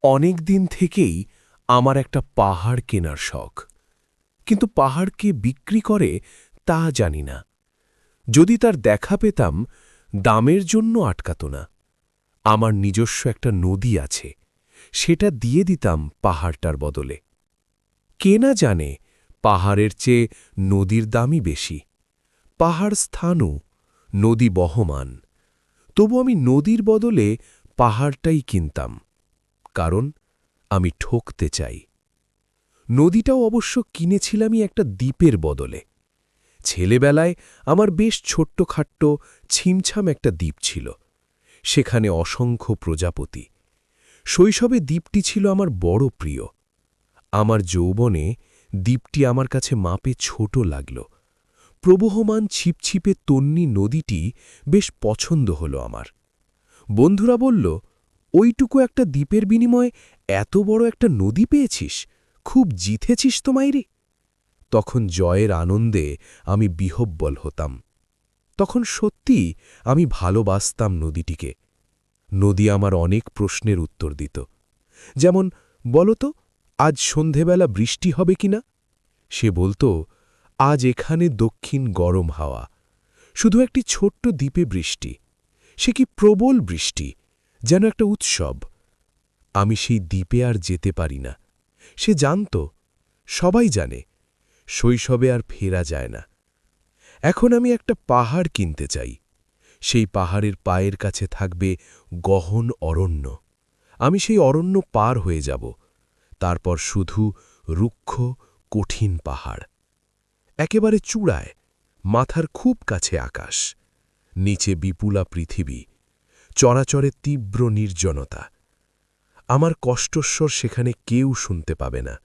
অনেক দিন থেকেই আমার একটা পাহাড় কেনার শখ, কিন্তু পাহাড় কে বিক্রি করে তা জানি না। যদি তার দেখা পেতাম, দামের জন্য আটকাত না। আমার নিজস্ব একটা নদী আছে, সেটা দিয়ে দিতাম পাহাড়টার বদলে। কে না জানে পাহাড়ের চেয়ে নদীর দামই বেশি। পাহাড় স্থানু, নদী বহমান। তবু আমি নদীর বদলে পাহাড়টাই কিনতাম, কারণ আমি ঠকতে চাই। নদীটাও অবশ্য কিনেছিলামই একটা দ্বীপের বদলে। ছেলেবেলায় আমার বেশ ছোট্টখাট্ট ছিমছাম একটা দ্বীপ ছিল, সেখানে অসংখ্য প্রজাপতি। শৈশবে দ্বীপটি ছিল আমার বড় প্রিয়। আমার যৌবনে দ্বীপটি আমার কাছে মাপে ছোট লাগল। প্রবহমান ছিপছিপে তন্নি নদীটি বেশ পছন্দ হল আমার। বন্ধুরা বলল, ওইটুকু একটা দ্বীপের বিনিময়ে এত বড় একটা নদী পেয়েছিস, খুব জিতেছিস তো মাইরি। তখন জয়ের আনন্দে আমি বিহ্বল হতাম। তখন সত্যি আমি ভালোবাসতাম নদীটিকে। নদী আমার অনেক প্রশ্নের উত্তর দিত, যেমন, বলতো আজ সন্ধেবেলা বৃষ্টি হবে কিনা। সে বলতো, আজ এখানে দক্ষিণ গরম হাওয়া, শুধু একটি ছোট্ট দ্বীপে বৃষ্টি, সে কি প্রবল বৃষ্টি, যেন একটা উৎসব। আমি সেই দ্বীপে আর যেতে পারি না। সে জানত, সবাই জানে, শৈশবে আর ফেরা যায় না। এখন আমি একটা পাহাড় কিনতে চাই। সেই পাহাড়ের পায়ের কাছে থাকবে গহন অরণ্য। আমি সেই অরণ্য পার হয়ে যাব, তারপর শুধু রুক্ষ কঠিন পাহাড়। একেবারে চূড়ায়, মাথার খুব কাছে আকাশ, নিচে বিপুলা পৃথিবী, চরাচরে তীব্র নির্জনতা। আমার কষ্টস্বর সেখানে কেউ শুনতে পাবে না।